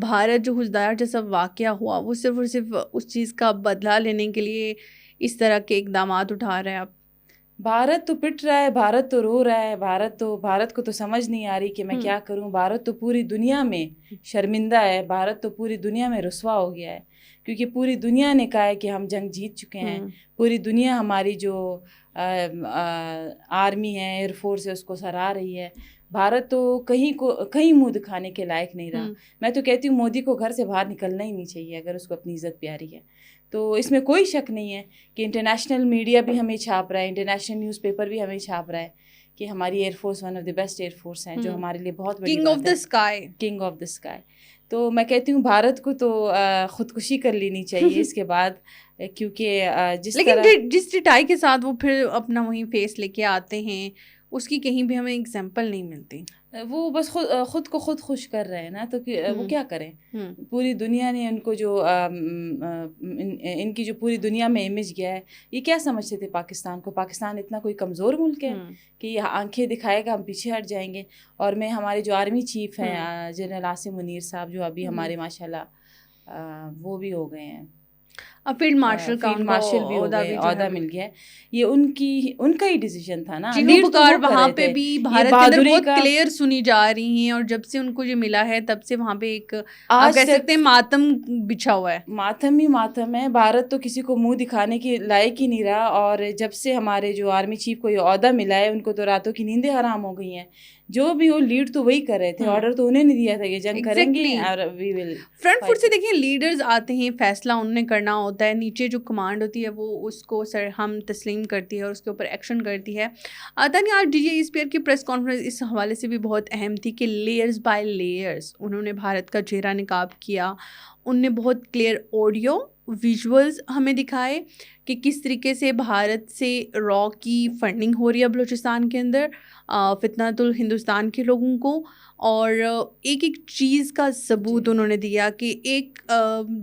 بھارت جو حسدار جیسا واقعہ ہوا وہ صرف اور صرف اس چیز کا بدلہ لینے کے لیے اس طرح کے اقدامات اٹھا رہے ہیں آپ؟ بھارت تو پٹ رہا ہے، بھارت تو رو رہا ہے، بھارت کو تو سمجھ نہیں آ رہی کہ میں کیا کروں. بھارت تو پوری دنیا میں شرمندہ ہے، بھارت تو پوری دنیا میں رسوا ہو گیا ہے، کیونکہ پوری دنیا نے کہا ہے کہ ہم جنگ جیت چکے ہیں. پوری دنیا ہماری جو آرمی ہے، ایئر فورس ہے، اس کو سراہ رہی ہے. بھارت تو کہیں منہ دکھانے کے لائق نہیں رہا. میں تو کہتی ہوں مودی کو گھر سے باہر نکلنا ہی نہیں چاہیے اگر اس کو اپنی عزت پیاری ہے. تو اس میں کوئی شک نہیں ہے کہ انٹرنیشنل میڈیا بھی ہمیں چھاپ رہا ہے، انٹرنیشنل نیوز پیپر بھی ہمیں چھاپ رہا ہے کہ ہماری air force one of the best air force ہیں، جو ہمارے لیے بہت بڑی بات ہے، کنگ آف دا اسکائی. تو میں کہتی ہوں بھارت کو تو خودکشی کر لینی چاہیے اس کے بعد، کیونکہ جس ڈٹائی کے ساتھ وہ پھر اپنا وہیں فیس لے کے آتے ہیں اس کی کہیں بھی ہمیں اگزامپل نہیں ملتی. وہ بس خود کو خود خوش کر رہے ہیں نا، تو وہ کیا کریں. پوری دنیا نے ان کو جو ان کی جو پوری دنیا میں امیج گیا ہے، یہ کیا سمجھتے تھے پاکستان کو؟ پاکستان اتنا کوئی کمزور ملک ہے کہ یہ آنکھیں دکھائے گا ہم پیچھے ہٹ جائیں گے. اور میں ہمارے جو آرمی چیف ہیں جنرل عاصم منیر صاحب، جو ابھی ہمارے ماشاءاللہ وہ بھی ہو گئے ہیں، فیلڈ مارشل بھی ہو گئے، عہدہ مل گیا. یہ ان کا ہی ڈیسیژن تھا نا. وہاں پہ بھی بھارت کے اندر بہت کلیئر سنی جا رہی ہیں، اور جب سے ان کو یہ ملا ہے تب سے وہاں پہ ایک آپ کہہ سکتے ہیں ماتم بچھا ہوا ہے. ماتم ہی ماتم ہے. بھارت تو کسی کو منہ دکھانے کے لائق ہی نہیں رہا. اور جب سے ہمارے جو آرمی چیف کو یہ عہدہ ملا ہے، ان کو تو راتوں کی نیندیں حرام ہو گئی ہیں. جو بھی وہ لیڈ تو وہی کر رہے تھے، آرڈر تو انہیں نہیں دیا تھا کہ جنگ کریں گے اور وی ول فرنٹ فٹ سے. دیکھیں لیڈرز آتے ہیں، فیصلہ انہوں نے کرنا ہوتا ہے، نیچے جو کمانڈ ہوتی ہے وہ اس کو ہم تسلیم کرتی ہے اور اس کے اوپر ایکشن کرتی ہے. تانیہ، آج DGISPR کی پریس کانفرنس اس حوالے سے بھی بہت اہم تھی کہ لیئرز بائی لیئرز انہوں نے بھارت کا چہرہ نقاب کیا. ان نے بہت کلیئر آڈیو ویژولز ہمیں دکھائے کہ کس طریقے سے بھارت سے را کی فنڈنگ ہو رہی ہے بلوچستان کے اندر فتنۃ الہندوستان کے لوگوں کو. اور ایک ایک چیز کا ثبوت انہوں نے دیا کہ ایک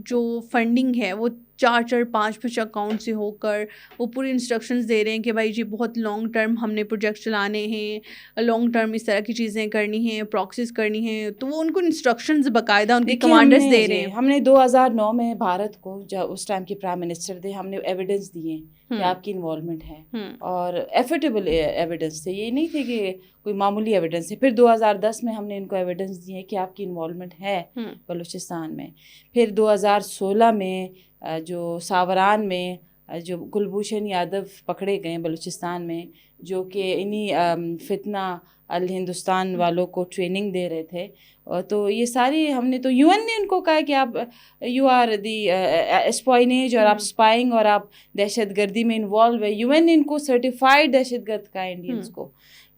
جو فنڈنگ ہے وہ 4 5 اکاؤنٹ سے ہو کر وہ پوری انسٹرکشنز دے رہے ہیں کہ بھائی جی بہت لانگ ٹرم ہم نے پروجیکٹ چلانے ہیں، لانگ ٹرم اس طرح کی چیزیں کرنی ہیں، پراکسیز کرنی ہیں. تو وہ ان کو انسٹرکشنز باقاعدہ ان کے کمانڈرز دے رہے ہیں. ہم نے 2009 میں بھارت کو، جب اس ٹائم کے پرائم منسٹر تھے، ہم نے ایویڈنس دیے کہ آپ کی انوالومنٹ ہے، اور ایفیٹیبل ایویڈنس تھے، یہ نہیں تھے کہ کوئی معمولی ایویڈنس ہے. پھر 2010 میں ہم نے ان کو ایویڈنس دیے کہ آپ کی انوالومنٹ ہے بلوچستان میں. پھر 2016 میں جو ساوران میں جو کلبھوشن یادو پکڑے گئے بلوچستان میں، جو کہ انہی فتنہ الہندوستان والوں کو ٹریننگ دے رہے تھے. تو یہ ساری ہم نے تو UN نے ان کو کہا کہ آپ یو آر دی اسپائنیج، اور آپ اسپائنگ اور آپ دہشت گردی میں انوالو ہے. UN نے ان کو سرٹیفائڈ دہشت گرد کہا، انڈینس کو،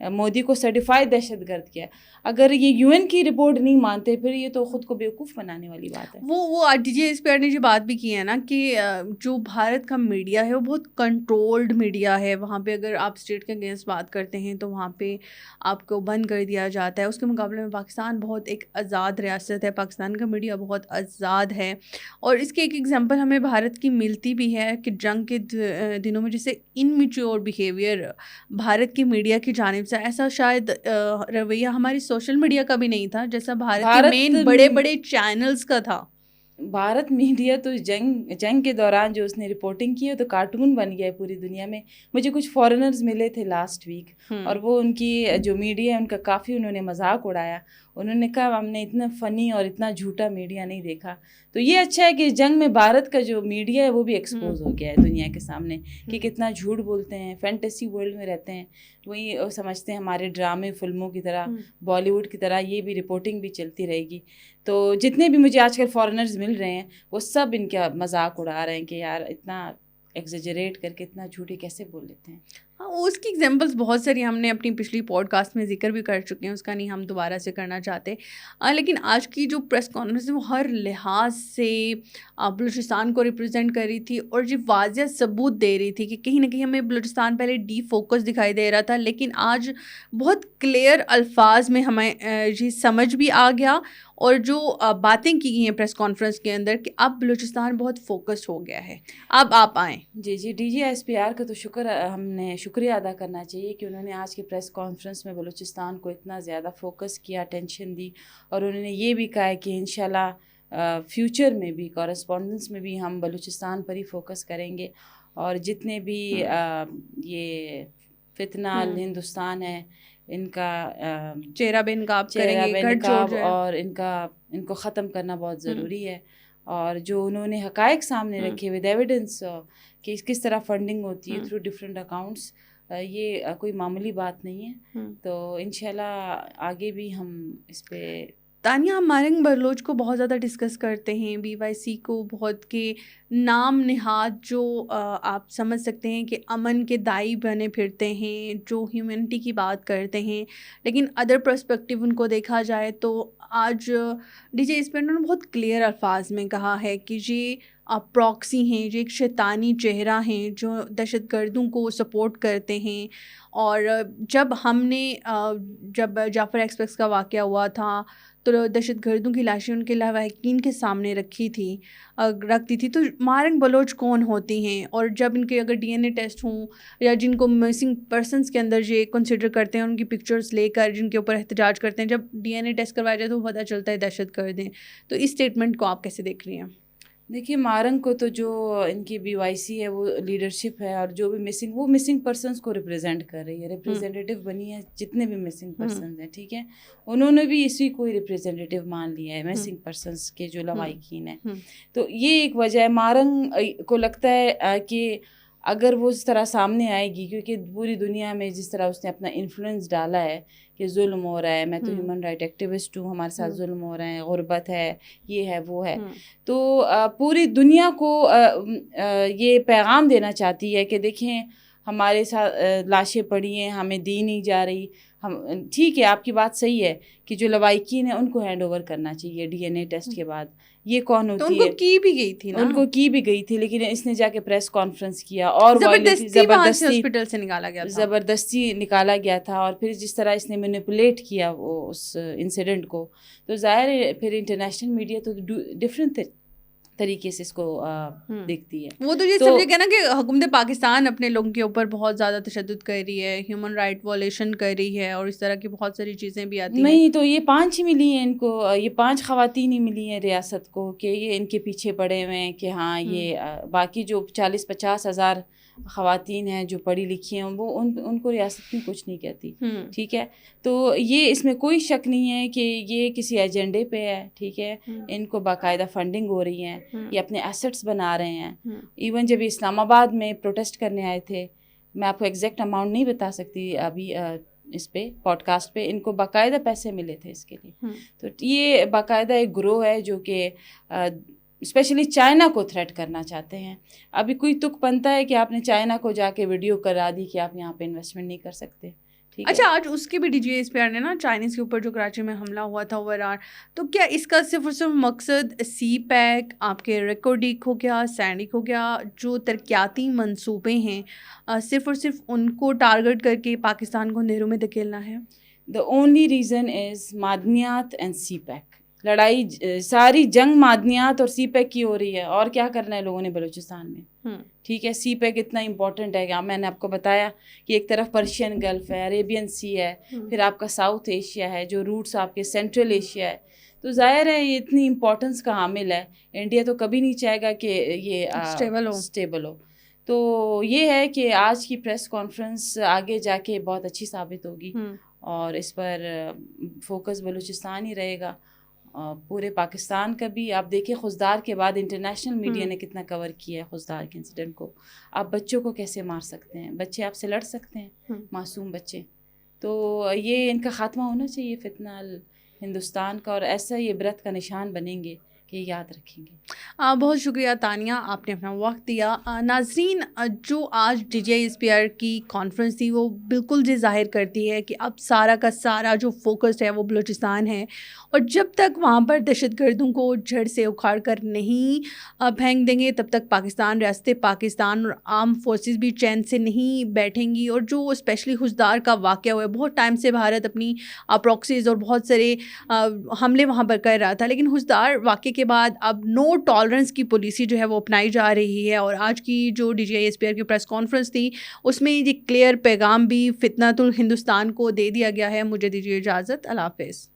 مودی کو سرٹیفائڈ دہشت گرد کیا. اگر یہ UN کی رپورٹ نہیں مانتے پھر یہ تو خود کو بیوقوف بنانے والی بات ہے. وہ DGISPR نے جو بات بھی کی ہے نا کہ جو بھارت کا میڈیا ہے وہ بہت کنٹرولڈ میڈیا ہے. وہاں پہ اگر آپ اسٹیٹ کے اگینسٹ بات کرتے ہیں تو وہاں پہ آپ کو بند کر دیا جاتا ہے. اس کے مقابلے میں پاکستان بہت ایک آزاد ریاست ہے، پاکستان کا میڈیا بہت آزاد ہے. اور اس کے ایک ایگزامپل ہمیں بھارت کی ملتی بھی ہے کہ جنگ کے دنوں میں جیسے انمیچور بیہیویئر بھارت کی میڈیا کی جانب سے، ایسا شاید رویہ ہماری سوشل میڈیا کا بھی نہیں تھا جیسا بھارت کے مین بڑے بڑے چینلز کا تھا. بھارت میڈیا تو جنگ کے دوران جو اس نے رپورٹنگ کی ہے تو کارٹون بن گیا ہے پوری دنیا میں. مجھے کچھ فارنرز ملے تھے لاسٹ ویک، اور وہ ان کی جو میڈیا ہے ان کا کافی انہوں نے مذاق اڑایا. انہوں نے کہا ہم نے اتنا فنی اور اتنا جھوٹا میڈیا نہیں دیکھا. تو یہ اچھا ہے کہ جنگ میں بھارت کا جو میڈیا ہے وہ بھی ایکسپوز ہو گیا ہے دنیا کے سامنے کہ کتنا جھوٹ بولتے ہیں، فینٹیسی ورلڈ میں رہتے ہیں. وہی سمجھتے ہیں ہمارے ڈرامے فلموں کی طرح، بالی ووڈ کی طرح یہ بھی رپورٹنگ بھی چلتی رہے گی. تو جتنے بھی مجھے آج کل فارنرز مل رہے ہیں وہ سب ان کا مذاق اڑا رہے ہیں کہ یار اتنا ایگزیجریٹ کر کے اتنا جھوٹی کیسے بول لیتے ہیں. ہاں، اس کی ایگزامپلس بہت ساری ہم نے اپنی پچھلی پوڈ کاسٹ میں ذکر بھی کر چکے ہیں، اس کا نہیں ہم دوبارہ سے کرنا چاہتے. لیکن آج کی جو پریس کانفرنس ہے وہ ہر لحاظ سے بلوچستان کو ریپرزینٹ کر رہی تھی اور جو واضح ثبوت دے رہی تھی کہ کہیں نہ کہیں ہمیں بلوچستان پہلے ڈی فوکس دکھائی دے رہا تھا، لیکن آج بہت کلیئر الفاظ میں ہمیں یہ سمجھ بھی آ گیا. اور جو باتیں کی گئی ہیں پریس کانفرنس کے اندر کہ اب بلوچستان بہت فوکس ہو گیا ہے، اب آپ آئیں. جی DGISPR کا تو شکریہ ادا کرنا چاہیے کہ انہوں نے آج کی پریس کانفرنس میں بلوچستان کو اتنا زیادہ فوکس کیا، اٹینشن دی، اور انہوں نے یہ بھی کہا ہے کہ انشاءاللہ فیوچر میں بھی کورسپونڈنس میں بھی ہم بلوچستان پر ہی فوکس کریں گے، اور جتنے بھی یہ فتنہ ہندوستان ہے ان کا چہرہ بے نقاب چہرہ کریں بے گے، نقاب، اور ان کو ختم کرنا بہت ضروری ہے. اور جو انہوں نے حقائق سامنے رکھے ود ایویڈنس کہ کس طرح فنڈنگ ہوتی ہے تھرو ڈفرینٹ اکاؤنٹس، یہ کوئی معمولی بات نہیں ہے. تو انشاءاللہ آگے بھی ہم اس پہ تانیہ، ہم مارنگ بلوچ کو بہت زیادہ ڈسکس کرتے ہیں، بی وائی سی کو بہت کے نام نہاد جو آپ سمجھ سکتے ہیں کہ امن کے دائی بنے پھرتے ہیں، جو ہیومینٹی کی بات کرتے ہیں، لیکن ادر پرسپیکٹیو ان کو دیکھا جائے تو آج ڈی جے اسپیئر نے بہت کلیئر الفاظ میں کہا ہے کہ یہ پراکسی ہیں، یہ ایک شیطانی چہرہ ہیں جو دہشت گردوں کو سپورٹ کرتے ہیں. اور جب ہم نے جب جعفر ایکسپریس کا واقعہ ہوا تھا تو دہشت گردوں کی لاشیں ان کے لواحقین کے سامنے رکھتی تھی، تو مارنگ بلوچ کون ہوتی ہیں؟ اور جب ان کے اگر ڈی این اے ٹیسٹ ہوں یا جن کو مسنگ پرسنس کے اندر یہ کنسیڈر کرتے ہیں، ان کی پکچرز لے کر جن کے اوپر احتجاج کرتے ہیں، جب ڈی این اے ٹیسٹ کروایا جائے تو وہ پتہ چلتا ہے دہشت گرد ہیں. تو اس اسٹیٹمنٹ کو آپ کیسے دیکھ رہی ہیں؟ دیکھیے، مارنگ کو تو جو ان کی بی وائی سی ہے وہ لیڈرشپ ہے، اور جو بھی مسنگ پرسنس کو ریپرزینٹ کر رہی ہے، ریپرزینٹیو بنی ہے جتنے بھی مسنگ پرسنز ہیں، ٹھیک ہے، انہوں نے بھی اسی کو ریپرزینٹیو مان لیا ہے مسنگ پرسنس کے جو لواحقین ہیں. تو یہ ایک وجہ ہے. مارنگ کو لگتا ہے کہ اگر وہ اس طرح سامنے آئے گی، کیونکہ پوری دنیا میں جس طرح اس نے اپنا انفلوئنس ڈالا ہے کہ ظلم ہو رہا ہے، میں تو ہیومن رائٹ ایکٹیوسٹ ہوں، ہمارے ساتھ ظلم ہو رہے ہیں، غربت ہے، یہ ہے، وہ ہے، تو پوری دنیا کو یہ پیغام دینا چاہتی ہے کہ دیکھیں ہمارے ساتھ لاشیں پڑی ہیں، ہمیں دی نہیں جا رہی. ٹھیک ہے، آپ کی بات صحیح ہے کہ جو لواحقین ہیں ان کو ہینڈ اوور کرنا چاہیے ڈی این اے ٹیسٹ کے بعد. یہ کون ہوتی ہے؟ ان کو کی بھی گئی تھی نا، ان کو کی بھی گئی تھی، لیکن اس نے جا کے پریس کانفرنس کیا اور زبردستی ہاسپٹل سے نکالا گیا تھا، زبردستی نکالا گیا تھا. اور پھر جس طرح اس نے مینیپولیٹ کیا وہ اس انسیڈنٹ کو، تو ظاہر ہے پھر انٹرنیشنل میڈیا تو ڈفرینٹ طریقے سے اس کو دیکھتی ہے. وہ تو یہ سمجھے گا نا کہ حکومت پاکستان اپنے لوگوں کے اوپر بہت زیادہ تشدد کر رہی ہے، ہیومن رائٹ وائلیشن کر رہی ہے، اور اس طرح کی بہت ساری چیزیں بھی آتی ہیں. نہیں تو یہ 5 ہی ملی ہیں ان کو، یہ 5 خواتین ہی ملی ہیں ریاست کو کہ یہ ان کے پیچھے پڑے ہوئے ہیں کہ ہاں یہ باقی جو 40-50 ہزار خواتین ہیں جو پڑھی لکھی ہیں وہ ان کو ریاست کیوں کچھ نہیں کہتی. ٹھیک ہے، تو یہ اس میں کوئی شک نہیں ہے کہ یہ کسی ایجنڈے پہ ہے. ٹھیک ہے، ان کو باقاعدہ فنڈنگ ہو رہی ہے، یہ اپنے ایسٹس بنا رہے ہیں. ایون جب اسلام آباد میں پروٹیسٹ کرنے آئے تھے، میں آپ کو ایگزیکٹ اماؤنٹ نہیں بتا سکتی ابھی اس پہ پوڈ کاسٹ پہ، ان کو باقاعدہ پیسے ملے تھے اس کے لیے. تو یہ باقاعدہ ایک گروہ ہے جو کہ اسپیشلی چائنا کو تھریٹ کرنا چاہتے ہیں. ابھی کوئی تک پنتا ہے کہ آپ نے چائنا کو جا کے ویڈیو کرا دی کہ آپ یہاں پہ انویسٹمنٹ نہیں کر سکتے. اچھا، آج اس کے بھی D G S P R نے نا چائنیز کے اوپر جو کراچی میں حملہ ہوا تھا اوورآل، تو کیا اس کا صرف اور صرف مقصد سی پیک، آپ کے ریکورڈک ہو گیا، سینڈک ہو گیا، جو ترقیاتی منصوبے ہیں، صرف اور صرف ان کو ٹارگٹ کر کے پاکستان کو اندھیروں میں دھکیلنا ہے؟ دا اونلی ریزن از معدنیات اینڈ سی پیک. لڑائی ساری جنگ معدنیات اور سی پیک کی ہو رہی ہے، اور کیا کرنا ہے لوگوں نے بلوچستان میں. ٹھیک ہے، سی پیک اتنا امپورٹنٹ ہے کہ میں نے آپ کو بتایا کہ ایک طرف پرشین گلف ہے، عریبین سی ہے، پھر آپ کا ساؤتھ ایشیا ہے جو روٹس آپ کے سینٹرل ایشیا ہے. تو ظاہر ہے یہ اتنی امپورٹنس کا حامل ہے. انڈیا تو کبھی نہیں چاہے گا کہ یہ اسٹیبل ہو. تو یہ ہے کہ آج کی پریس کانفرنس آگے جا کے بہت اچھی ثابت ہوگی، اور اس پر فوکس بلوچستان ہی رہے گا، پورے پاکستان کا بھی. آپ دیکھیں خضدار کے بعد انٹرنیشنل میڈیا نے کتنا کور کیا ہے خضدار کے انسیڈنٹ کو. آپ بچوں کو کیسے مار سکتے ہیں؟ بچے آپ سے لڑ سکتے ہیں، معصوم بچے. تو یہ ان کا خاتمہ ہونا چاہیے فتنہ ہندوستان کا، اور ایسا ہی عبرت کا نشان بنیں گے کہ یاد رکھیں گے. بہت شکریہ تانیہ، آپ نے اپنا وقت دیا. ناظرین، جو آج D G S P R کی کانفرنس تھی وہ بالکل جی ظاہر کرتی ہے کہ اب سارا کا سارا جو فوکس ہے وہ بلوچستان ہے، اور جب تک وہاں پر دہشت گردوں کو جڑ سے اکھاڑ کر نہیں پھینک دیں گے تب تک پاکستان، ریاست پاکستان اور آرم فورسز بھی چین سے نہیں بیٹھیں گی. اور جو اسپیشلی خضدار کا واقعہ ہوا ہے، بہت ٹائم سے بھارت اپنی پراکسیز اور بہت سارے حملے وہاں پر کر رہا تھا، لیکن خضدار واقعے کے بعد اب نو ٹالرنس کی پالیسی جو ہے وہ اپنائی جا رہی ہے. اور آج کی جو D G I S P R کی پریس کانفرنس تھی اس میں یہ کلیئر پیغام بھی فتنۃ الہندوستان کو دے دیا گیا ہے. مجھے دیجیے اجازت, اللہ حافظ.